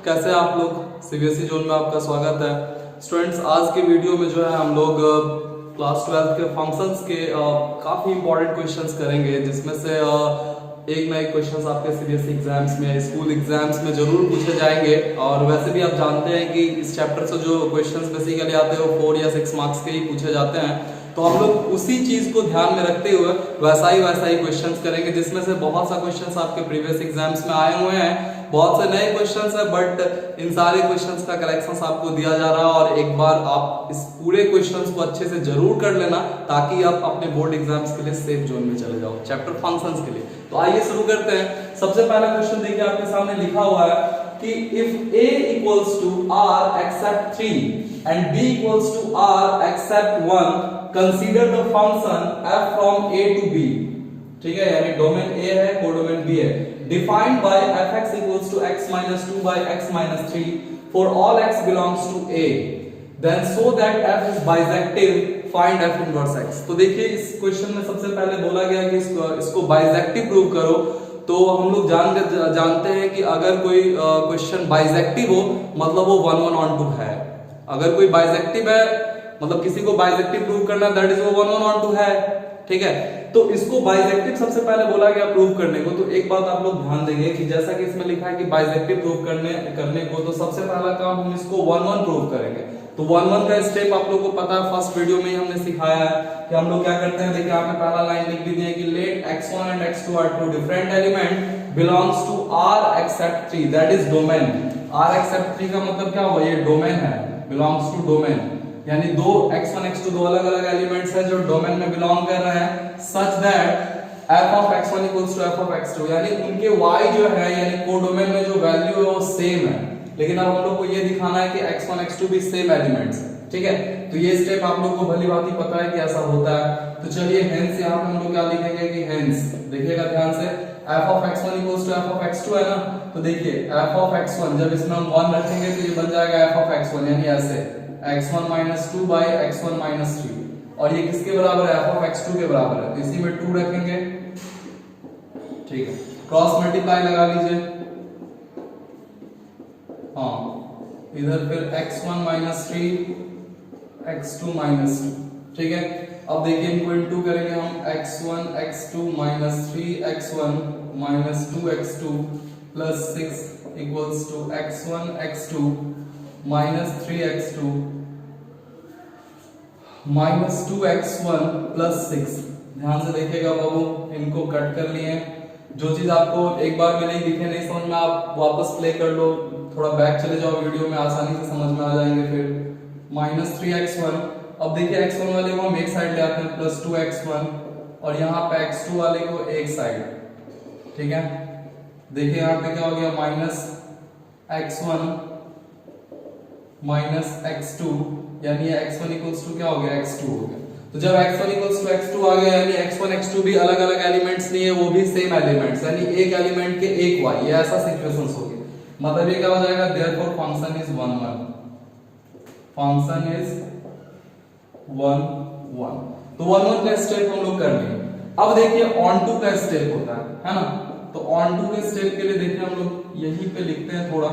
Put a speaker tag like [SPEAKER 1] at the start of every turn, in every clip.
[SPEAKER 1] कैसे हैं आप लोग? सीबीएसई जोन में आपका स्वागत है। स्टूडेंट्स, आज के वीडियो में जो है हम लोग क्लास 12 के फंक्शंस के काफी इंपॉर्टेंट क्वेश्चंस करेंगे, जिसमें से एक ना एक क्वेश्चंस आपके सीबीएसई एग्जाम्स में, स्कूल एग्जाम्स में जरूर पूछे जाएंगे। और वैसे भी आप जानते हैं कि इस चैप्टर से जो क्वेश्चंस बेसिकली आते हैं वो 4 या 6 मार्क्स के ही पूछे जाते हैं। तो हम लोग उसी चीज को ध्यान में रखते हुए वैसा ही क्वेश्चंस करेंगे, जिसमें से बहुत सा क्वेश्चंस आपके प्रीवियस एग्जाम्स में आए हुए हैं, बहुत से नए क्वेश्चंस है, बट इन सारे क्वेश्चंस का कलेक्शंस आपको दिया जा रहा है। और एक बार आप इस पूरे क्वेश्चंस को अच्छे से जरूर कर लेना, ताकि आप अपने बोर्ड एग्जाम्स के लिए सेफ जोन में चले जाओ चैप्टर फंक्शंस के लिए। तो आइए शुरू करते हैं। सबसे पहला क्वेश्चन देखिए, आपके सामने लिखा हुआ है कि if a equals to r except 3 and b equals to r except 1, consider the function f from a to b। ठीक है, यानी डोमेन a है, कोडोमेन b है। Defined by fx equals to x minus 2 by x minus 3 for all x belongs to a, then so that f is bisective, find f inverse x। तो देखिए, इस question में सबसे पहले बोला गया कि इसको बाइसेक्टिव प्रूव करो। तो हम लोग जानते हैं कि अगर कोई क्वेश्चन बाइसेक्टिव हो मतलब वो 1 1 on 2 है। अगर कोई बाइसेक्टिव है मतलब किसी को बाइसेक्टिव प्रूव करना, दैट इज वो 1 1 on 2 है। ठीक है, तो इसको बाइसेक्टिव सबसे पहले बोला गया प्रूव करने को। तो एक बात आप लोग ध्यान देंगे कि जैसा कि इसमें लिखा है कि बाइसेक्टिव प्रूव करने को, तो सबसे पहला काम हम इसको 1 1 प्रूव करेंगे। तो 1 1 का स्टेप आप लोगों को पता है, फर्स्ट वीडियो में ही हमने सिखाया है कि हम लोग क्या करते हैं। देखिए, आपने पहला लाइन लिख दी है कि let x1 and x2 are two different element belongs to r except 3, that is domain. r except 3 का मतलब क्या हुआ? ये डोमेन है, बिलोंग्स टू डोमेन, यानी दो x1 x2 दो अलग अलग एलिमेंट्स हैं जो डोमेन में बिलोंग कर रहे हैं, such that f of x1 equals to f of x2, यानी उनके y जो है यानी कोडोमेन में जो वैल्यू है वो सेम है। लेकिन अब हम लोग को ये दिखाना है कि x1 x2 भी सेम एलिमेंट्स हैं। ठीक है, तो ये स्टेप आप लोग को भली भांति पता है कि ऐसा होता है। तो चलिए हेंस यहाँ पे हम लोग क्या लिखेंगे कि हेंस, देखिएगा ध्यान से, f of x1 equals to f of x2 है ना। तो देखिए f of x1 जब इसमें हम 1 रखेंगे तो ये बन जाएगा f of x1, यानी ऐसे x1 minus 2 by x1 minus 3। और ये किसके बराबर है? f of x2 के बराबर है। तो इसी में 2 रखेंगे। ठीक है, क्रॉस मल्टीप्लाई लगा लीजिए। हाँ, इधर फिर x1 minus 3 x2 minus 2। ठीक है, अब देखिए इनको इनटू करेंगे हम, x1 x2 minus 3 x1 minus 2 x2 plus 6 equals to x1 x2 minus 3 x2 minus 2 x1 plus 6। ध्यान से देखिएगा बाबू, इनको कट कर लिए। जो चीज आपको एक बार में नहीं दिखे, नहीं समझ में, आप वापस प्ले कर लो, थोड़ा बैक चले जाओ वीडियो में, आसानी से समझ में आ जाएंगे। फिर minus 3 x1, अब देखिए x1 वाले को हम एक साइड ले आते हैं, प्लस 2 x1, और यहाँ पे x2 वाले को एक साइड। ठीक है, देखिए यहाँ पे क्या हो गया, माइनस x1 माइनस x2, यानी x1 इक्वल्स टू क्या हो गया, x2 हो गया। तो जब x1 इक्वल्स टू x2 आ गया, यानी x1 x2 भी अलग अलग एलिमेंट्स नहीं है, वो भी सेम एलिमेंट्स, यानी एक एलिमेंट के एक y, ये ऐसा सिचुएशंस होगी। मतलब ये क्या हो जाएगा, therefore function is 1 1, function is 1 1। तो 1 1 का स्टेप हम लोग कर लिए। अब देखिए ऑन टू का स्टेप होता है ना। तो ऑन टू के स्टेप के लिए देखिए हम लोग यहीं पे लिखते हैं, थोड़ा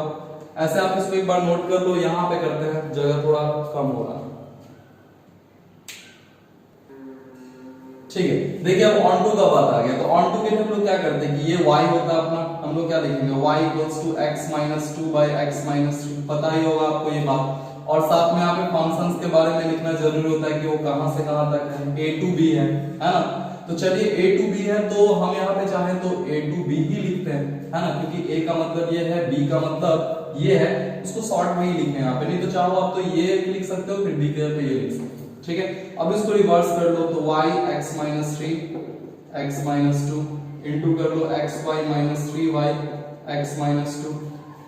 [SPEAKER 1] ऐसे आप इसको एक बार नोट कर लो, यहां पे करते हैं, जगह थोड़ा कम हो रहा है। ठीक है, देखिए अब ऑन टू का बात आ गया। तो ऑन टू के लिए हम लोग क्या करते हैं कि ये y होता है अपना, हम लोग क्या लिखेंगे, y equals to x minus 2 by x minus 3, पता ही होगा आपको ये बात। और साथ में यहाँ पे फंक्शंस के बारे में लिखना जरूरी होता है कि वो कहां से कहां तक है, a to b है ना। तो चलिए a to b है, तो हम यहाँ पे चाहें तो a to b ही लिखते हैं, है ना, क्योंकि a का मतलब ये है, b का मतलब ये है, उसको शॉर्ट में ही लिखें यहाँ पे। नहीं तो चाहो आप तो ये लिख सकते हो, फिर b के पे ये लिख सकते हो। ठीक है, अब इसको रिवर्स कर लो, तो y x minus 3 x minus 2 into कर लो x y minus 3y x minus 2।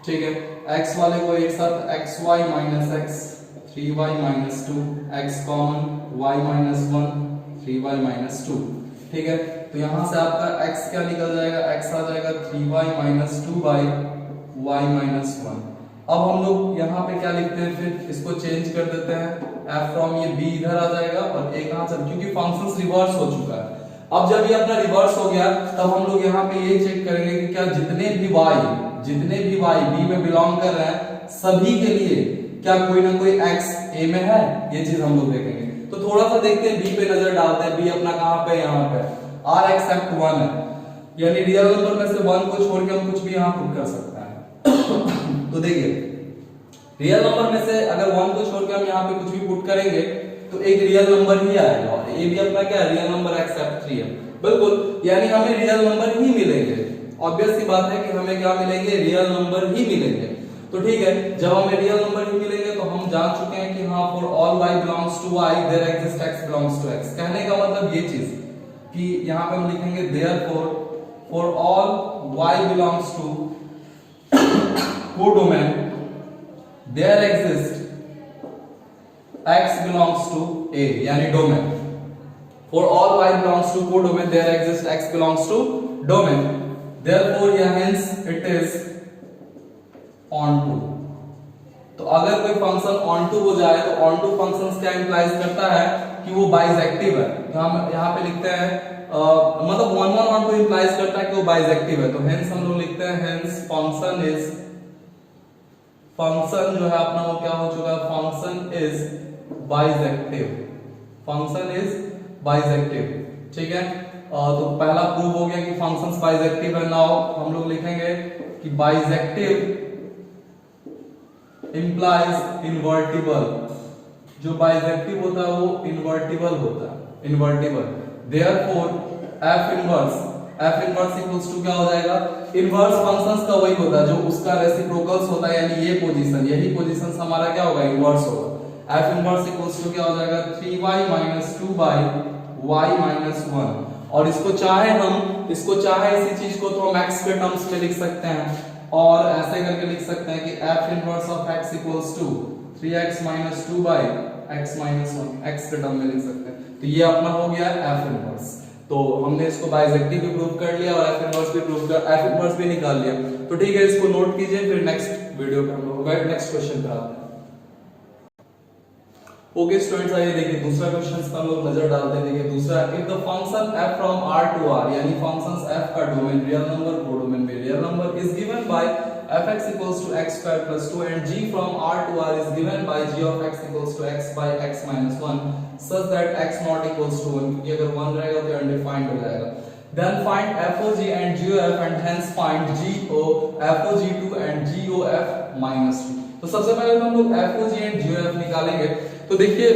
[SPEAKER 1] ठीक है, x वाले को एक साथ xy minus x 3y minus 2 x common y minus 1 3y minus 2। ठीक है, तो यहां से आपका x क्या निकल जाएगा, x आ जाएगा 3y minus 2 by y minus 1। अब हम लोग यहाँ पे क्या लिखते हैं, फिर इसको चेंज कर देते हैं, f फ्रॉम ये b इधर आ जाएगा और a कहां से, क्योंकि फंक्शंस रिवर्स हो चुका है। अब जब ये अपना रिवर्स हो गया, तब हम लोग यहाँ पे ये चेक करेंगे कि क्या जितने भी y जितने भी y b में बिलोंग कर रहे हैं सभी के लिए क्या कोई ना कोई x a में है, ये चीज हम लोग देखेंगे। तो थोड़ा सा देखते हैं b पे नजर डालते हैं। b अपना कहां पे, यहाँ पे r एक्सेप्ट 1 है, यानी रियल नंबर में से 1 को छोड़ के हम कुछ भी यहाँ पुट कर सकते हैं। तो देखिए रियल नंबर में से अगर 1 को छोड़ के हम यहाँ पे कुछ भी पुट करेंगे तो एक रियल नंबर ही आएगा, और ये भी अपना क्या है, रियल नंबर एक्सेप्ट 3 है। बिल्कुल, यानी हमें रियल नंबर ही मिलेंगे। ऑब्वियस सी बात है कि हमें क्या मिलेंगे, रियल नंबर ही मिलेंगे। तो ठीक है, जब हमें रियल नंबर ही मिलेंगे तो हम जान चुके हैं कि हाँ for all y belongs to y there exist x belongs to x। कहने का मतलब ये चीज कि यहाँ पे हम लिखेंगे therefore for all y belongs to codomain there exist x belongs to a, यानी domain. For all y belongs to codomain, there exists x belongs to domain. Therefore, yeah, hence it is onto। तो अगर कोई function onto हो जाए तो onto functions क्या implies करता है कि वो बाइसेक्टिव है। यहाँ पे लिखते हैं मतलब वन onto इंप्लाइज करता है कि वो बाइसेक्टिव है। तो hence हम लोग लिखते हैं hence function is, फंक्शन जो है अपना वो क्या हो चुका है, फंक्शन इज बाइसेक्टिव, फंक्शन इज बाइसेक्टिव। ठीक है, तो पहला प्रूव हो गया कि फंक्शंस बाइसेक्टिव है। नाउ हम लोग लिखेंगे कि बाइसेक्टिव इंप्लाइज इनवर्टिबल। जो बाइसेक्टिव होता है वो इनवर्टिबल होता है, invertible. Therefore f inverse equals to क्या हो जाएगा, इनवर्स फंक्शंस का वही होता है जो उसका रेसिप्रोकल्स होता है, यानी ये पोजीशन, यही पोजीशन हमारा क्या होगा, इनवर्स होगा। f इनवर्स इक्वल्स टू क्या हो जाएगा, 3y - 2 y - 1। और इसको चाहे इसी चीज को तो हम x के टर्म्स में लिख सकते हैं, और ऐसे करके लिख सकते हैं कि f inverse of x equals to 3x - 2 x - 1, x के टर्म में लिख सकते हैं। तो ये अपना हो गया f इनवर्स। तो हमने इसको बाइसेक्टिव भी प्रूव कर लिया और f इनवर्स भी प्रूव कर, f इनवर्स भी निकाल लिया। तो ठीक है, इसको नोट कीजिए, फिर नेक्स्ट वीडियो पे हम लोग नेक्स्ट क्वेश्चन पे आते हैं। ओके स्टूडेंट्स, आइए देखिए दूसरा क्वेश्चन पर हम लोग नजर डालते हैं। देखिए दूसरा, if the function f from r to r, यानी फंक्शंस f का डोमेन रियल नंबर, कोडोमेन में real number, is given by fx equals to x square plus 2 and g from r to r is given by g of x equals to x by x minus 1 such that x not equals to 1, क्योंकि अगर 1 रहेगा तो undefined हो जाएगा। Then find FOG and GOF and hence find GO FOG2 and GOF minus 2। तो सबसे पहले तो हम लोग FOG and GOF निकालेंगे। तो देखिए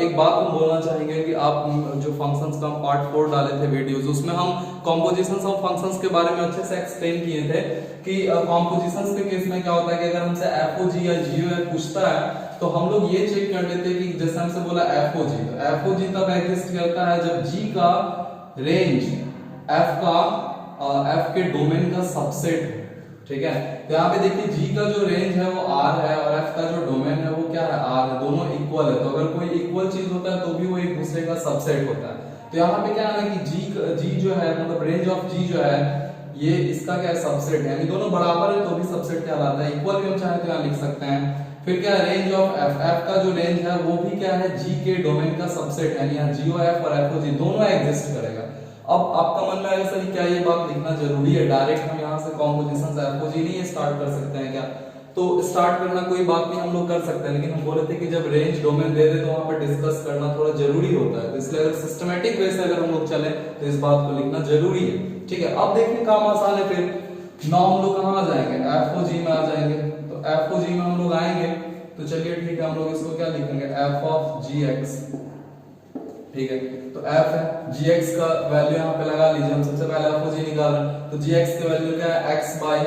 [SPEAKER 1] एक बात हम बोलना चाहेंगे कि आप जो फंक्शंस का पार्ट 4 डाले थे वीडियोस, उसमें हम कॉम्पोजिशंस ऑफ फंक्शंस के बारे में अच्छे से एक्सप्लेन किए थे कि कॉम्पोजिशंस के केस में क्या होता है कि अगर हमसे FOG या GOF पूछता है तो हम लोग ये चेक कर लेते हैं कि जैसे हमसे बोला FOG, तो FOG तब एग्जिस्ट करता है जब G का रेंज F के डोमेन का सबसेट है। ठीक है, तो यहाँ पे देखिए G का जो रेंज है वो R है और F का जो डोमेन है वो क्या है, R है, दोनों इक्वल है। तो अगर कोई इक्वल चीज होता है तो भी वो एक दूसरे का सबसेट होता है। तो यहाँ पे क्या है ना कि G जो है मतलब रेंज ऑफ G जो है ये इसका क्या है, सबसेट है, यानी दोनों बराबर है तो भी सबसेट कहलाता है। इक्वल भी हम चाहे तो यहाँ लिख सकते हैं। फिर क्या है, रेंज ऑफ F का जो रेंज है वो भी क्या है, G के डोमेन का सबसेट, यानी यहाँ GOF और FOG दोनों एग्जिस्ट करेगा। अब आपका मन में आएगा सर क्या ये बात लिखना जरूरी है, डायरेक्ट हम यहाँ से कॉम्पोजिशन से FOG नहीं स्टार्ट कर सकते हैं क्या? तो स्टार्ट करना कोई बात नहीं, हम लोग कर सकते हैं, लेकिन हम बोले थे कि जब रेंज डोमेन दे दे तो वहां पर डिस्कस करना थोड़ा जरूरी होता है। तो इसलिए अगर सिस्टमैटिक वे से अगर हम लोग चले तो इस बात को लिखना जरूरी है। ठीक है, अब देखिए काम आसान है। फिर नाउ हम लोग कहाँ आ जाएंगे, FOG में आ जाएंगे। तो FOG में हम लोग आएंगे तो चलिए ठीक है, हम लोग इसको क्या लिखेंगे, f ऑफ gx। ठीक है, तो f है, gx का वैल्यू यहाँ पे लगा लीजिए। हम सबसे पहले FOG निकाल रहे हैं तो gx की वैल्यू क्या है, x बाई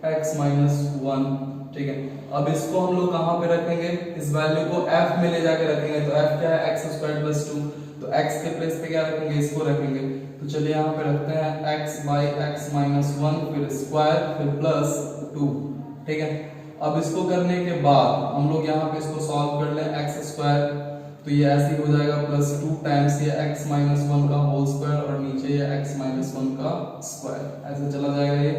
[SPEAKER 1] x माइनस 1। ठीक है, अब इसको हम लोग कहाँ पे रखेंगे, इस वैल्यू को f में ले जाके रखेंगे। तो f क्या है, x स्क्वायर प्लस 2, तो x के प्लेस पे क्या रखेंगे, इसको रखेंगे। तो चलिए यहाँ पे रखते हैं x बाई x माइनस 1, फिर स्क्वायर, फिर प्लस 2। ठीक है, अब इसको करने के बाद हम लोग यहाँ पे इसको सॉल्व कर लें, x स्क्वायर तो ये ऐसे ही हो जाएगा प्लस 2 टाइम्स ये x माइनस 1 का होल स्क्वायर और नीचे ये x माइनस 1 का स्क्वायर, ऐसे चला जाएगा ये।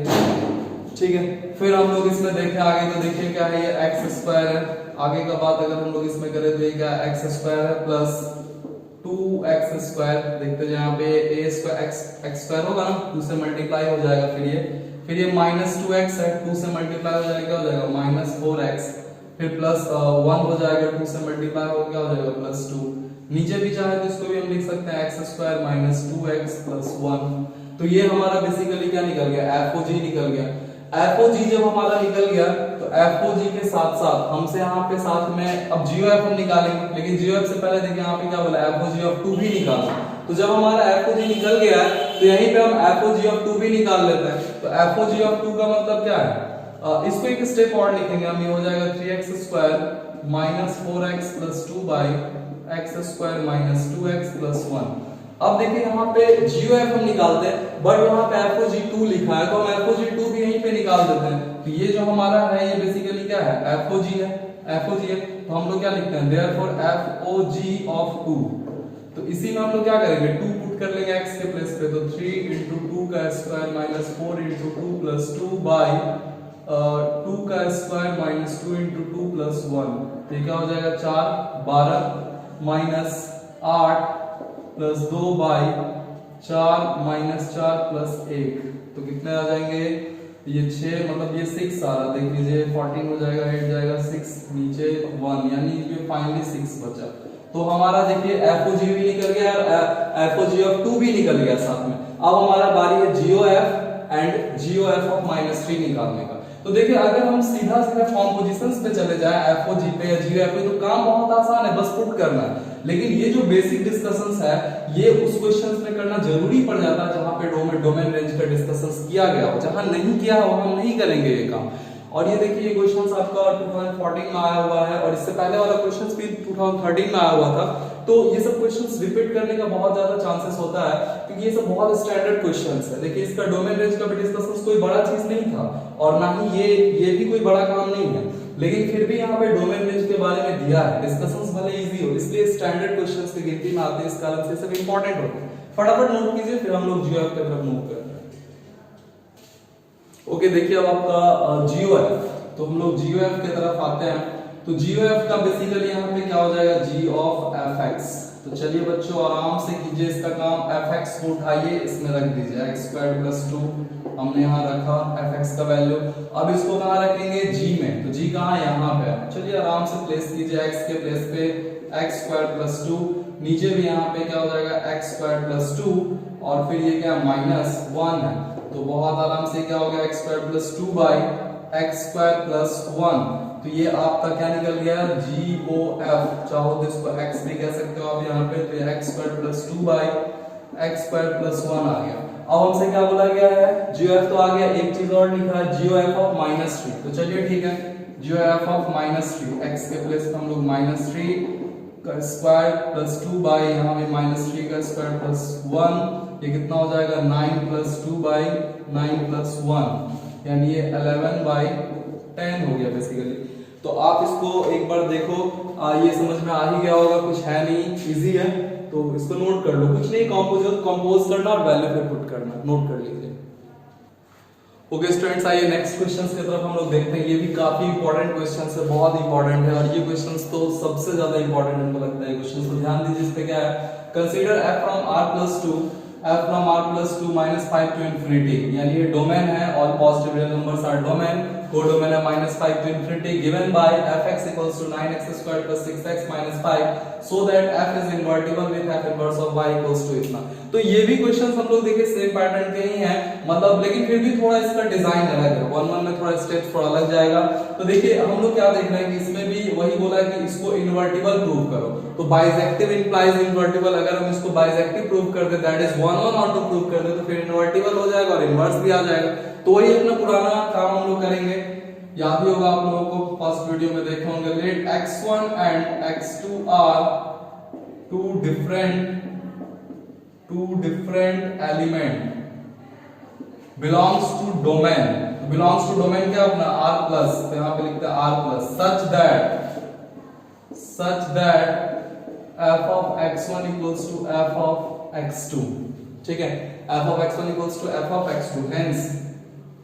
[SPEAKER 1] ठीक है, फिर हम लोग इसमें देखें आगे तो देखिए क्या है, ये x स्क्वायर है। आगे का बात अगर हम लोग इसमें करें तो ये क्या है, x स्क्वायर है प्लस 2x स्क्वायर। देखते हैं यहाँ पे a स्क्वायर x स्क्वायर होगा ना, 2 से मल्टीप्लाई हो जाएगा, फिर ये फिर ये -2x है, 2 से मल्टीप्लाई हो जाएगा क्या हो जाएगा -4x, फिर प्लस 1 हो जाएगा, 2 से मल्टीप्लाई हो क्या हो जाएगा +2। नीचे भी चाहे तो इसको भी हम लिख सकते हैं x² - 2x + 1। तो ये हमारा बेसिकली क्या निकल गया, FOG निकल गया। FOG जब हमारा निकल गया तो FOG के साथ साथ हमसे यहाँ पे साथ में अब GOF हम निकालेंगे, लेकिन GOF से पहले देखिए यहाँ पे क्या बोला FOG भी निकालना। तो जब हमारा FOG निकल गया है तो यहीं पे हम FOG भी निकाल लेते हैं। तो FOG का मतलब क्या है, इसको एक स्टेप और लिखेंगे हम, ये हो जाएगा 3x² - 4x + 2x² - 2x + 1। अब देखिए यहाँ पे GOF हम निकालते हैं, बट यहाँ पे FOG लिखा है तो हम FOG भी यहीं पे निकाल देते हैं। तो ये जो हमारा है ये बेसिकली क्या है, FOG है। तो हम लोग क्या लिखते हैं, therefore FOG। तो इसी में हम लोग क्या करेंगे, 2 पुट कर लेंगे x के प्लेस पे, तो 3 × 2 का स्क्वायर - 4 × 2 + 2 बाई 2 का स्क्वायर - 2 × 2 + 1। तो क्या हो जाएगा 4 12 -8 + 2 बाई 4 -4 + 1। तो कितने आ जाएंगे, ये 6 मतलब ये 6 आ रहा, देख लीजिए 14 हो जाएगा, 8 जाएगा 6, नीचे 1, यानी ये फाइनली 6 बचा। तो हमारा देखिए FOG भी निकल गया और FOG भी निकल गया साथ में। अब हमारा बारी है GOF एंड GOF -3 निकालने का। तो देखिए अगर हम सीधा फॉर्म पोजीशंस पे चले जाएं FOG पे या GOF पे तो काम बहुत आसान है, बस पुट करना है। लेकिन ये जो बेसिक डिस्कशंस है ये उस क्वेश्चंस में करना जरूरी पड़ जाता है जहां पे डोमेन रेंज का डिस्कशंस किया गया हो। जहां नहीं किया हो हम नहीं करेंगे ये काम। और ये देखिए ये क्वेश्चंस आपका 2014 में आया हुआ है और इससे पहले वाला क्वेश्चंस भी 2013 में आया हुआ था। तो ये सब क्वेश्चंस रिपीट करने का बहुत ज्यादा चांसेस होता है क्योंकि ये सब बहुत स्टैंडर्ड क्वेश्चंस है। देखिए इसका डोमेन रेंज का भी डिस्कशंस कोई बड़ा चीज नहीं था और ना ही ये भी कोई बड़ा काम नहीं है, लेकिन फिर भी यहाँ पे डोमेन रेंज के बारे में दिया है। डिस्कशंस भले इजी हो, इसलिए स्टैंडर्ड क्वेश्चंस की गिनती में आते हैं, इस कारण से सब इंपॉर्टेंट होते हैं। फटाफट नोट कीजिए, फिर हम लोग GOF की तरफ मूव करते हैं। ओके, देखिए अब आपका GOF, तो हम लोग GOF की तरफ आते हैं। तो GOF का बेसिकली यहाँ पे क्या हो जाएगा, G of fx। तो चलिए बच्चों आराम से कीजिए इसका काम, fx को उठाइए इसमें रख दीजिए, x² + 2 हमने यहाँ रखा fx का वैल्यू। अब इसको कहाँ रखेंगे, G में। तो G कहाँ, यहाँ पे। चलिए आराम से प्लेस कीजिए x के प्लेस पे x² + 2, नीचे भी यहाँ पे क्या हो जाएगा x² + 2 और फिर ये क्या -1 है। तो बहुत आराम से क्या हो गया x² + 2 बाई x² + 1। तो ये आपका क्या निकल गया GOF, चाहो तो इसको x भी कह सकते हो आप यहाँ पे। तो ये x² + 2 बाई x² + 1 आ गया। अब हमसे क्या बोला गया है, GOF तो आ गया, एक चीज और लिखा है GOF of -3। तो चलिए ठीक है, GOF of -3 x के प्लेस पे हम लोग -3 का स्क्वायर + 2 बाई यहाँ पे -3 का स्क्वायर + 1। ये कितना हो जाएगा 9 + 2 बाई 9 + 1, यानी ये 11/10 हो गया बेसिकली। तो आप इसको एक बार देखो, ये समझ में आ ही गया होगा, कुछ है नहीं, इजी है। तो इसको नोट कर लो, कुछ नहीं, कंपोज करना और वैल्यू फिर पुट करना, नोट कर लीजिए। ओके स्टूडेंट्स, आइए नेक्स्ट क्वेश्चंस की तरफ हम लोग देखते हैं। ये भी काफी इंपॉर्टेंट क्वेश्चंस है, बहुत इंपॉर्टेंट है और ये क्वेश्चंस तो सबसे ज्यादा इंपॉर्टेंट हमको लगता है। क्वेश्चंस को ध्यान दीजिए, इस पे क्या है, consider f from r + 2 -5 to infinity, यानी ये डोमेन है, all positive real numbers are domain, codomain है -5 to infinity, given by fx = 9x² + 6x - 5 so that f is invertible with f inverse of y = इतना। तो ये भी questions हम लोग देखिए सेम पैटर्न के ही हैं, मतलब लेकिन फिर भी थोड़ा इसका डिजाइन अलग है, 1 में थोड़ा स्टेप थोड़ा अलग जाएगा। तो देखिए हम लोग क्या देख रहे हैं कि इसमें भी वही बोला है कि इसको इन्वर्टिबल प्रूव करो। तो बाइसेक्टिव इंप्लाइज इन्वर्टिबल, अगर हम इसको बाइसेक्टिव प्रूव कर दे, that is 1 onto prove कर दे, तो फिर इन्वर्टिबल हो जाएगा और इनवर्स भी आ जाएगा। तो वही अपना पुराना काम हम लोग करेंगे। याद ही होगा आप लोगों को, फर्स्ट वीडियो में देखे होंगे, let x1 and x2 are two different element belongs to domain। तो belongs to domain क्या अपना r प्लस, तो यहाँ पे लिखते हैं r plus, such that f of x1 equals to f of x2। ठीक है, f of x1 equals to f of x2,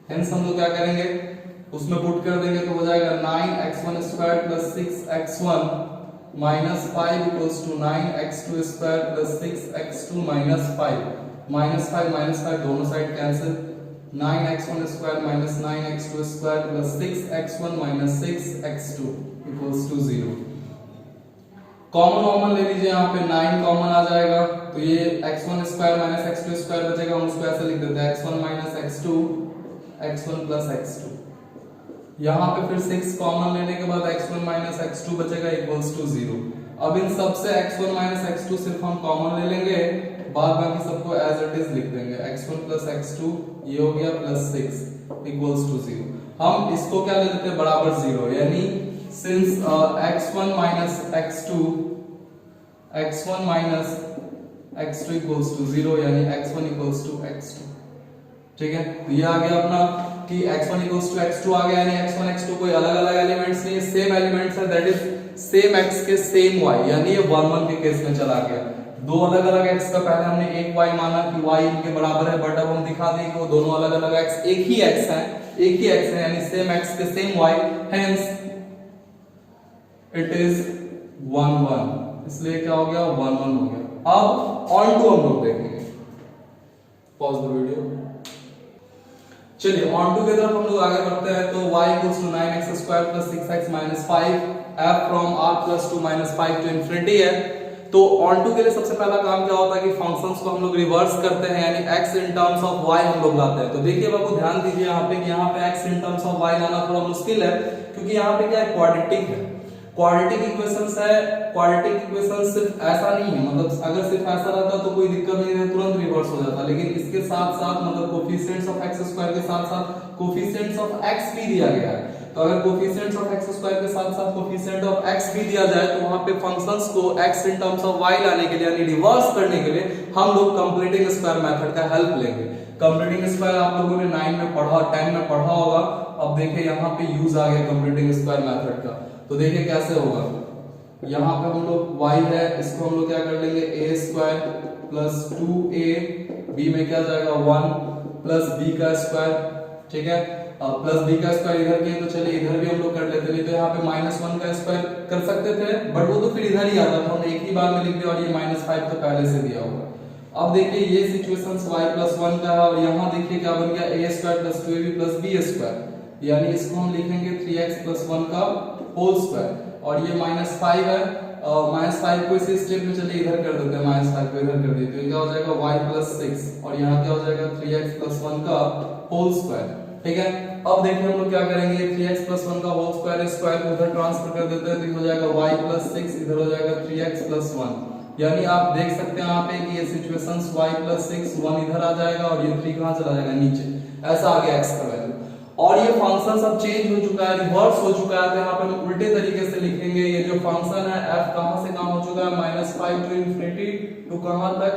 [SPEAKER 1] hence हम लोग क्या करेंगे, उसमें पुट कर देंगे तो हो जाएगा 9x1² + 6x1 -5 equals to 9x2² + 6x2 -5 -5 दोनों side cancel, 9x1 square minus 9x2 square plus 6x1 minus 6x2 equals to 0। Common ले लीजिए, यहाँ पे 9 कॉमन आ जाएगा तो ये x1 square minus x2 square बचेगा, हम उसको ऐसे लिख देते हैं x1 minus x2 x1 plus x2। यहाँ पे फिर 6 कॉमन लेने के बाद x1 माइनस x2 बचेगा इक्वल्स टू 0। अब इन सब से x1 माइनस x2 सिर्फ हम कॉमन ले लेंगे, बाद बाकी सबको एज इट इज लिख देंगे x1 प्लस x2 ये हो गया प्लस 6 इक्वल्स टू 0। हम इसको क्या ले लेते हैं बराबर 0, यानी since x1 minus x2 equals to 0 यानी x1 इक्वल्स टू x2। ठीक है, तो ये आ गया अपना कि x1 इक्वल्स टू x2 आ गया, यानी x1 x2 कोई अलग अलग एलिमेंट्स नहीं है, सेम एलिमेंट्स है, दैट इज सेम x के सेम y, यानी ये 1 1 के केस में चला गया। दो अलग अलग x का पहले हमने एक y माना कि y इनके बराबर है, बट अब हम दिखा दें कि वो दोनों अलग अलग x एक ही x है, यानी सेम x के same y, hence it is 1 1, इसलिए क्या हो गया 1 1 हो गया। अब ऑन टू हम लोग देखेंगे, पॉज द वीडियो। चलिए ऑन टू की तरफ हम लोग आगे बढ़ते हैं। तो y equals to 9x square plus 6x minus 5 f from r plus 2 minus 5 to infinity है। तो ऑन टू के लिए सबसे पहला काम क्या होता है कि फंक्शंस को हम लोग रिवर्स करते हैं, यानी x in terms of y हम लोग लाते हैं। तो देखिए बाबू ध्यान दीजिए यहाँ पे कि यहाँ पे x in terms of y लाना थोड़ा मुश्किल है, क्योंकि यहाँ पे क्या है क्वाड्रेटिक है, क्वाड्रेटिक इक्वेशंस है। क्वाड्रेटिक इक्वेशन सिर्फ ऐसा नहीं है, मतलब अगर सिर्फ ऐसा रहता तो कोई दिक्कत नहीं है, तुरंत रिवर्स हो जाता, लेकिन इसके साथ साथ मतलब कोफिशिएंट्स ऑफ x स्क्वायर के साथ साथ कोफिशिएंट्स ऑफ x भी दिया गया है। तो अगर कोफिशिएंट्स ऑफ x स्क्वायर के साथ साथ कोफिशिएंट ऑफ x भी दिया जाए तो वहां पे फंक्शंस को x in terms of y लाने के लिए यानी रिवर्स करने के लिए हम लोग कंप्लीटिंग स्क्वायर मेथड का हेल्प लेंगे। कंप्लीटिंग स्क्वायर आप लोगों ने 9 में पढ़ा, 10 में पढ़ा होगा। अब देखिए यहाँ पे यूज आ गया कंप्लीटिंग स्क्वायर मेथड का। तो देखिए कैसे होगा, यहाँ पे हम लोग y है, इसको हम लोग क्या कर लेंगे a square plus 2a, b में क्या जाएगा 1 प्लस b का स्क्वायर, ठीक है, प्लस b का स्क्वायर इधर के, तो चलिए इधर भी हम लोग कर लेते, नहीं तो यहाँ पे -1 का स्क्वायर कर सकते थे, बट वो तो फिर इधर ही आता था, हमने एक ही बार में लिख दिया, और ये -5 तो पहले से दिया होगा। अब देखिए ये सिचुएशंस y प्लस 1 का है, और यहाँ देखिए क्या बन गया a square plus 2ab plus b square, यानी इसको हम लिखेंगे 3x प्लस 1 का होल स्क्वायर, और ये -5 है, -5 को इसी स्टेप में चलिए इधर कर देते हैं, -5 को इधर कर देते हैं, क्या हो जाएगा y प्लस 6, और यहाँ क्या हो जाएगा 3x प्लस 1 का होल स्क्वायर। ठीक है, अब देखिए हम लोग क्या करेंगे, 3x प्लस 1 का होल स्क्वायर को उधर ट्रांसफर कर देते हैं, तो हो जाएगा y प्लस 6, इधर हो जाएगा 3x प्लस 1, यानी आप देख सकते हैं यहाँ पे कि ये सिचुएशंस y प्लस 6 1 इधर आ जाएगा, और ये 3 कहाँ चला जाएगा नीचे, ऐसा आ गया x का वैल्यू। और ये फंक्शन अब चेंज हो चुका है, रिवर्स हो चुका है, तो यहाँ पे हम उल्टे तरीके से लिखेंगे, ये जो फंक्शन है f कहां से कहां हो चुका है, -5 टू इंफिनिटी टू कहां तक,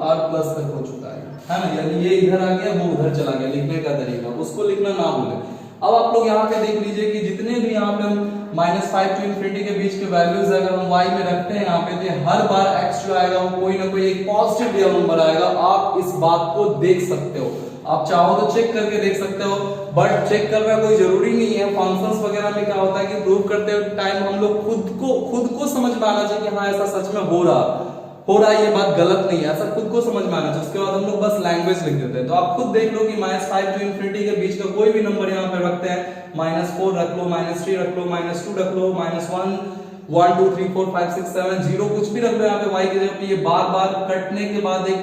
[SPEAKER 1] r प्लस तक हो चुका है ना, यानी ये इधर आ गया, वो उधर चला गया। लिखने का तरीका उसको लिखना ना भूलें। अब आप लोग यहाँ पे देख लीजिए कि जितने भी यहाँ पे हम -5 टू इंफिनिटी के बीच के वैल्यूज अगर हम y में रखते हैं यहाँ पे, तो हर बार x जो आएगा वो कोई ना कोई एक पॉजिटिव रियल नंबर आएगा। आप इस बात को देख सकते हो, आप चाहो तो चेक करके देख सकते हो, बट चेक करना कोई जरूरी नहीं है। फंक्शंस वगैरह में क्या होता है कि प्रूव करते टाइम हम लोग खुद को समझ में आना चाहिए कि हाँ ऐसा सच में हो रहा है, ये बात गलत नहीं है, ऐसा खुद को समझ में आना चाहिए। उसके बाद हम लोग बस लैंग्वेज लिख देते हैं। तो आप खुद देख लो कि -5 टू इंफिनिटी के बीच का कोई भी नंबर यहाँ पे रखते हैं, -4 रख लो, -3 रख लो, -2 रख लो, -1 1 2 3 4 5 6 7 0 कुछ भी रख लो यहाँ पे y की जगह पे, ये बार बार कटने के बाद एक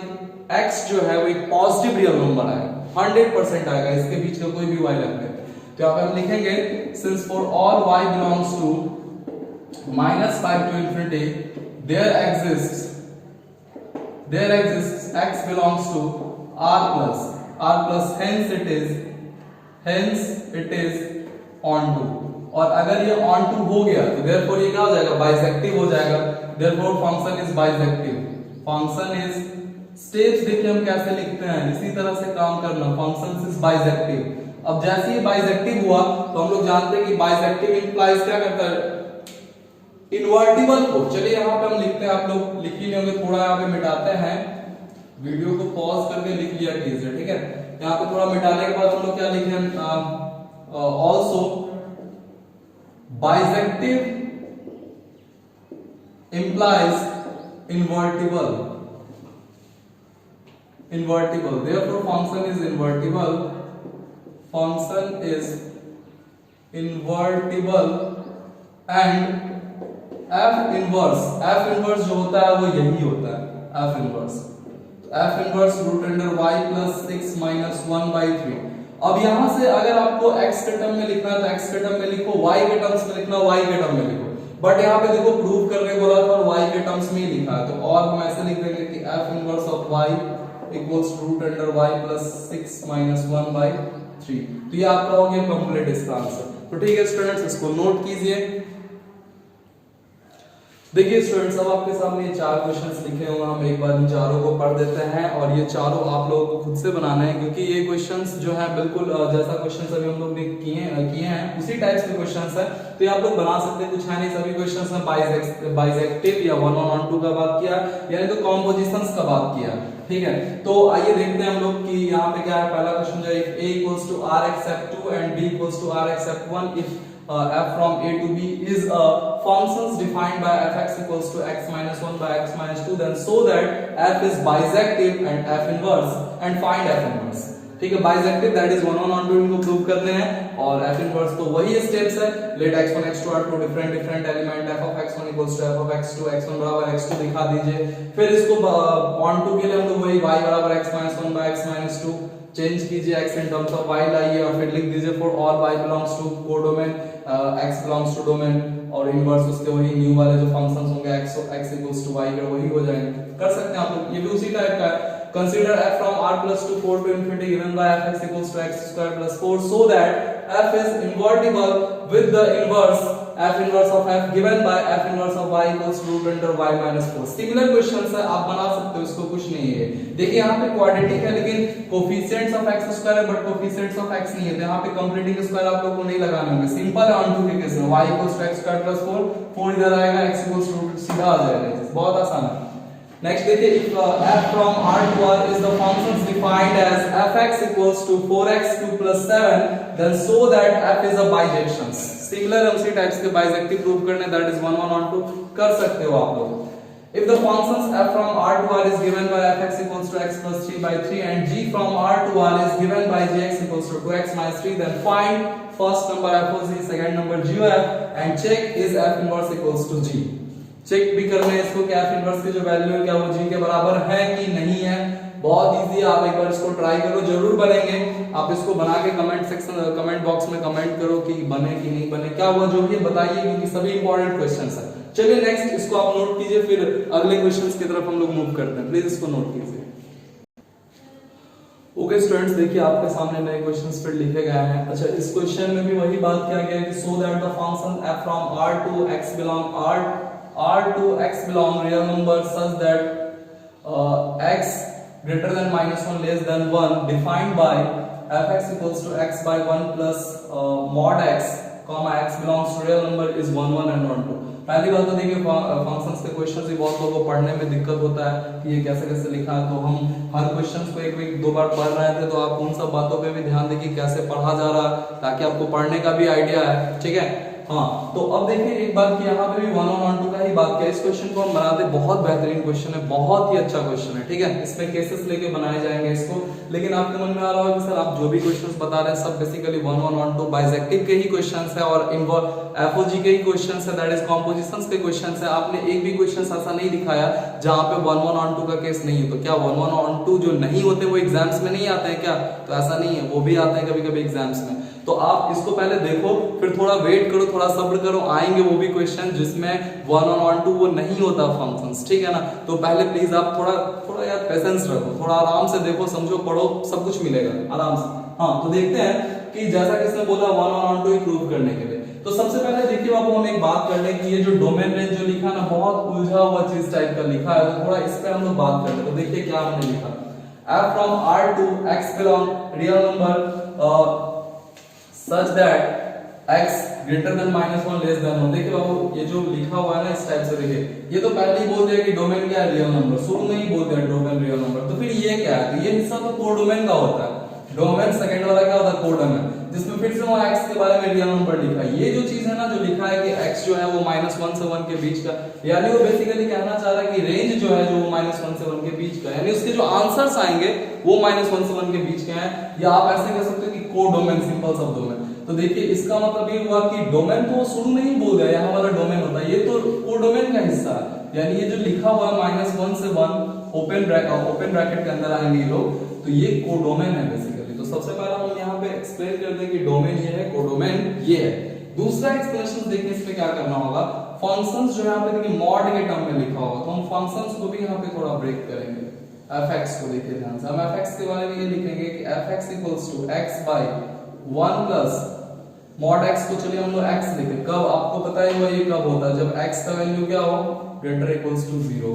[SPEAKER 1] x जो है वो एक पॉजिटिव रियल नंबर आएगा, 100% आएगा, इसके बीच का कोई भी y रख ले। तो यहाँ पे हम लिखेंगे since for all y belongs to -5 to infinity there exists x belongs to r plus hence it is onto, और अगर ये onto हो गया तो therefore ये क्या हो जाएगा, बाइसेक्टिव हो जाएगा, therefore function is bisective, function is steps देखिए हम कैसे लिखते हैं, इसी तरह से काम करना, फंक्शन इज बाइसेक्टिव। अब जैसे ही बाइसेक्टिव हुआ तो हम लोग जानते हैं कि बाइसेक्टिव इंप्लाइज क्या करता है, इनवर्टिबल को। चलिए यहाँ पे हम लिखते हैं, आप लोग लिख ही लेंगे, थोड़ा यहाँ पे मिटाते हैं, वीडियो को पॉज करके लिख लिया कीजिए, ठीक है। यहाँ पे थोड़ा मिटाने के बाद हम लोग क्या लिखे, also bijective implies invertible, therefore function is invertible function is invertible and F inverse जो होता है वो यही होता है F inverse root under y plus 6 minus 1/3। अब यहां से अगर आपको x के टर्म में लिखना है तो x के टर्म में लिखो, y के टर्म्स में लिखना y के टर्म में लिखो, बट यहाँ पे देखो प्रूव करने बोला था और y के टर्म्स में ही लिखा है, तो और हम ऐसे लिख देंगे कि f inverse of y equals root under y plus 6 minus 1/3। तो ये आपका हो गया कंप्लीट इसका आंसर। तो ठीक है स्टूडेंट्स, इसको नोट कीजिए। देखिए स्टूडेंट्स, अब आपके सामने ये 4 क्वेश्चंस लिखे हुए हैं, हम एक बार इन चारों को पढ़ देते हैं और ये चारों आप लोगों को खुद से बनाना है, क्योंकि ये क्वेश्चंस जो है बिल्कुल जैसा क्वेश्चंस अभी हम लोग ने किए हैं उसी टाइप्स के क्वेश्चंस हैं, तो ये आप लोग बना सकते हैं, कुछ है नहीं, सभी क्वेश्चंस में बाइसेक्टिव या 1 on 2 का बात किया, यानी तो कॉम्पोजिशंस का बात किया। ठीक है, तो आइए देखते हैं हम लोग कि यहाँ पे क्या है। पहला क्वेश्चन जो है, if a equals to r except 2 and b equals to r except 1, if f from a to b is functions defined by fx equals to x minus 1 by x minus 2, then so that f is bisective and f inverse and find f inverse। ठीक है, बाइसेक्टिव that is 1 on 2 इनको prove करने हैं, और f inverse तो वही steps है। Let x1 x2 are two different element, f of x1 equals to f of x2, x1 बराबर x2 दिखा दीजिए। फिर इसको on 2 के लिए हम लोग वही y बराबर x minus 1 by x minus 2 change कीजिए, x in terms of y लाइए और फिर लिख दीजिए for all y belongs to codomain, x belongs to domain, और इनवर्स उसके वही न्यू वाले जो फंक्शंस होंगे x equals to y के वही हो जाएंगे। कर सकते हैं आप लोग, ये भी उसी टाइप का है। Consider f from r plus 2 4 to infinity given by fx equals to x square plus 4, so that f is invertible with the inverse f inverse of f given by f inverse of y equals root under y minus 4। Similar questions है, आप बना सकते हो, इसको कुछ नहीं है। देखिए यहाँ पे क्वाड्रेटिक है लेकिन कोफिशिएंट्स ऑफ x स्क्वायर है, बट कोफिशिएंट्स ऑफ x नहीं है, तो यहाँ पे कंप्लीटिंग स्क्वायर आप लोग को नहीं लगाने होंगे। सिंपल है ऑन टू के केस में, y equals to x square plus 4, 4 इधर आएगा, x equals to root सीधा आ जाएगा, बहुत आसान है। नेक्स्ट देखिए, if f from r to r is the functions defined as fx equals to 4x2 plus 7, then so that f is a bijection। Similar है, उसी टाइप्स के बाइसेक्टिव प्रूव करने, दैट इज 1 on 2 कर सकते हो आप लोग। If the functions f from r to r is given by fx equals to x plus 3/3 and g from r to r is given by gx equals to 2x minus 3, then find first number f of g, second number g of f and check is f inverse equals to g। Check भी करना है इसको कि f inverse की जो value है क्या वो g के बराबर है कि नहीं है। बहुत इजी है, आप एक बार इसको ट्राई करो, जरूर बनेंगे। आप इसको बना के कमेंट बॉक्स में कमेंट करो कि बने कि नहीं बने, क्या हुआ जो भी बताइए, क्योंकि सभी इंपॉर्टेंट क्वेश्चंस है। चलिए नेक्स्ट इसको आप नोट कीजिए, फिर अगले क्वेश्चंस की तरफ हम लोग मूव करते हैं। प्लीज इसको नोट कीजिए। ओके स्टूडेंट्स, देखिए आपके सामने नए क्वेश्चंस फिर लिखे गए हैं। अच्छा, इस क्वेश्चन में भी वही बात किया गया है कि so that the function f from r to x belong r to x belong real number such that x greater than minus 1 less than 1 defined by fx equals to x by 1 plus mod x comma x belongs to real number is 1 1 and 1 2। पहली बात तो देखिए functions के questions ही बहुत लोगों को पढ़ने में दिक्कत होता है कि ये कैसे कैसे लिखा है, तो हम हर क्वेश्चंस को एक दो बार पढ़ रहे थे, तो आप उन सब बातों पे भी ध्यान दें कि कैसे पढ़ा जा रहा है, ताकि आपको पढ़ने का भी आइडिया है। ठीक है, हाँ, तो अब देखिए एक बात कि यहाँ पे भी 1 on 2 का ही बात किया। इस क्वेश्चन को हम बनाते, बहुत बेहतरीन क्वेश्चन है, बहुत ही अच्छा क्वेश्चन है। ठीक है, इसमें केसेस लेके बनाए जाएंगे इसको, लेकिन आपके मन में आ रहा होगा कि सर आप जो भी क्वेश्चंस बता रहे हैं सब बेसिकली 1 on 2 बाइसेक्टिव के ही क्वेश्चंस है और एफओजी के ही क्वेश्चंस है, दैट इज कॉम्पोजिशंस के क्वेश्चंस है। आपने एक भी क्वेश्चन ऐसा नहीं दिखाया जहां पे 1 on 2 का केस नहीं है। तो क्या 1 on 2 जो नहीं होते वो एग्जाम्स में नहीं आते हैं क्या? तो ऐसा नहीं है, वो भी आते हैं कभी कभी एग्जाम्स में। तो आप इसको पहले देखो, फिर थोड़ा वेट करो, थोड़ा सब्र करो, आएंगे वो भी क्वेश्चन जिसमें 1 on 2 वो नहीं होता फंक्शंस। ठीक है ना, तो पहले प्लीज आप थोड़ा यार पेशेंस रखो, थोड़ा आराम से देखो, समझो, पढ़ो, सब कुछ मिलेगा आराम से। हाँ, तो देखते हैं कि जैसा किसने बोला 1 on 2 प्रूव करने के लिए। तो सबसे पहले देखिए बाबू, हम एक बात कर लें कि ये जो डोमेन रेंज जो लिखा ना, बहुत उलझा हुआ चीज टाइप का लिखा है, तो थोड़ा इस पे हम लोग बात कर ले। तो देखिए क्या हमने लिखा, f from r to x belong real number such that x greater than minus 1 less than 1। देखिए बाबू, ये जो लिखा हुआ है ना इस टाइप से, देखिए ये तो पहले ही बोल दिया कि डोमेन क्या है, रियल नंबर, शुरू में ही बोल दिया डोमेन रियल नंबर। तो फिर ये क्या है, तो ये हिस्सा तो कोडोमेन का होता है। डोमेन सेकंड वाला क्या होता है, कोडोमेन, जिसमें फिर से वहां x के बारे में रियल नंबर लिखा है। ये जो चीज है ना, जो लिखा है कि x जो है वो -1 से 1 के बीच का, यानी वो बेसिकली कहना चाह रहा है कि रेंज जो है जो -1 से 1 के बीच का, यानी उसके जो आंसर्स आएंगे वो -1 से 1 के बीच के हैं। या आप ऐसे कह सकते हो कि कोडोमेन, सिंपल सब डोमेन। तो देखिए इसका मतलब ये हुआ कि डोमेन तो वो शुरू में ही बोल दिया, यहाँ वाला डोमेन होता है, ये तो कोडोमेन का हिस्सा है। यानी ये जो लिखा हुआ है -1 से 1 ओपन ब्रैकेट के अंदर आएंगे ये लोग, तो ये कोडोमेन है बेसिकली। तो सबसे पहला हम यहाँ पे एक्सप्लेन करते हैं कि डोमेन ये है, कोडोमेन ये है। दूसरा एक्सप्लेनेशन देखिए इसमें क्या करना होगा, फंक्शंस जो यहाँ पे देखिए मॉड के टर्म में लिखा होगा, तो हम फंक्शंस को भी यहाँ पे थोड़ा ब्रेक करेंगे। fx को देखिए ध्यान से, हम fx के बारे में ये लिखेंगे कि fx equals to x by 1 plus mod x को चलिए हम लोग x लिखें, कब आपको पता ही हुआ ये कब होता है, जब x का वैल्यू क्या हो ग्रेटर इक्वल्स टू 0।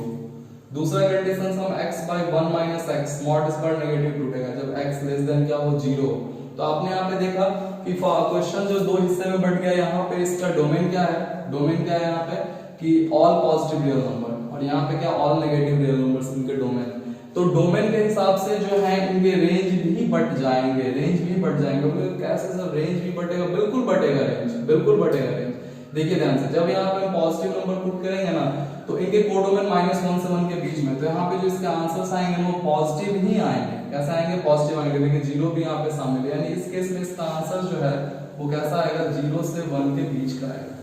[SPEAKER 1] दूसरा कंडीशन हम x by 1 minus x mod इस पर नेगेटिव टूटेगा जब x लेस देन क्या हो 0। तो आपने यहाँ पे देखा कि क्वेश्चन जो दो हिस्से में बढ़ गया, यहाँ पे इसका डोमेन क्या है, डोमेन क्या है यहाँ पे कि ऑल पॉजिटिव रियल नंबर, और यहाँ पे क्या ऑल नेगेटिव रियल नंबर्स इनके डोमेन। तो डोमेन के हिसाब से जो है इनके रेंज भी बढ़ जाएंगे, रेंज भी बढ़ जाएंगे। कैसे सर रेंज भी बढ़ेगा, बिल्कुल बढ़ेगा रेंज, बिल्कुल बढ़ेगा रेंज। देखिए ध्यान से, जब यहाँ पे हम पॉजिटिव नंबर पुट करेंगे ना, तो इनके कोडोमेन -1 से 1 के बीच में, तो यहाँ पे जो इसके आंसर्स आएंगे वो पॉजिटिव ही आएंगे। कैसे आएंगे, पॉजिटिव आएंगे। देखिए 0 भी यहाँ पे शामिल है, यानी इस केस में इसका आंसर जो है वो कैसा आएगा, 0 से 1 के बीच का आएगा,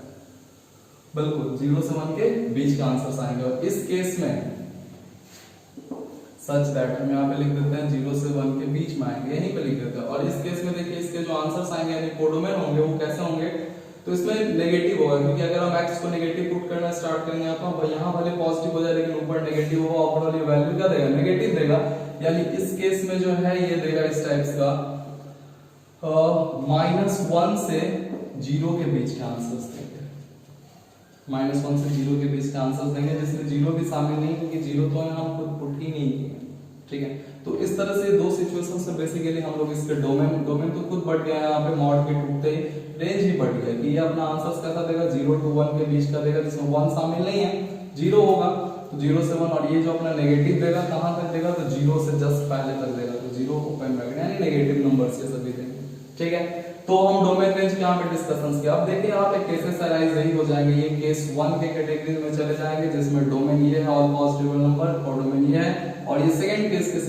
[SPEAKER 1] बिल्कुल 0 से 1 के बीच का आंसर्स आएंगे। और इस केस में सच दैट हम यहाँ पे लिख देते हैं 0 से 1 के बीच में आएंगे, यहीं पे लिख देते हैं। और इस केस में देखिए इसके जो आंसर्स आएंगे यानी कोडोमेन होंगे वो कैसे होंगे, तो इसमें नेगेटिव होगा, क्योंकि अगर हम x को नेगेटिव पुट करना स्टार्ट करेंगे तो यहाँ भले पॉजिटिव हो जाए लेकिन ऊपर नेगेटिव होगा, ओवरऑल ये वैल्यू क्या देगा, नेगेटिव देगा। यानी इस केस में जो है ये देगा इस टाइप्स का -1 से 0 के बीच के आंसर्स देंगे, -1 से 0 के बीच के आंसर्स देंगे, जिसमें 0 भी शामिल नहीं, क्योंकि 0 तो यहाँ पुट ही नहीं किए। ठीक है, तो इस तरह से दो सिचुएशन से बेसिकली हम लोग इसके डोमेन तो खुद बढ़ गया है, यहाँ पे मॉड के टूटते ही रेंज भी बढ़ गया कि ये अपना आंसर्स कैसा देगा, 0 to 1 के बीच का देगा, जिसमें 1 शामिल नहीं है, 0 होगा, तो 0 से 1। और ये जो अपना नेगेटिव देगा कहां तक देगा, तो 0 से जस्ट पहले तक देगा, तो 0 ओपन ब्रैकेट यानी नेगेटिव नंबर्स ये सभी देंगे। ठीक है, तो हम डोमेन रेंज के यहाँ पे डिस्कशंस किया। अब देखिए यहाँ पे केसेस अराइज नहीं हो जाएंगे, ये केस 1 के कैटेगरी में चले जाएंगे, जिसमें डोमेन ये है ऑल पॉजिटिव नंबर, और डोमेन ये है, और ये सेकंड केस के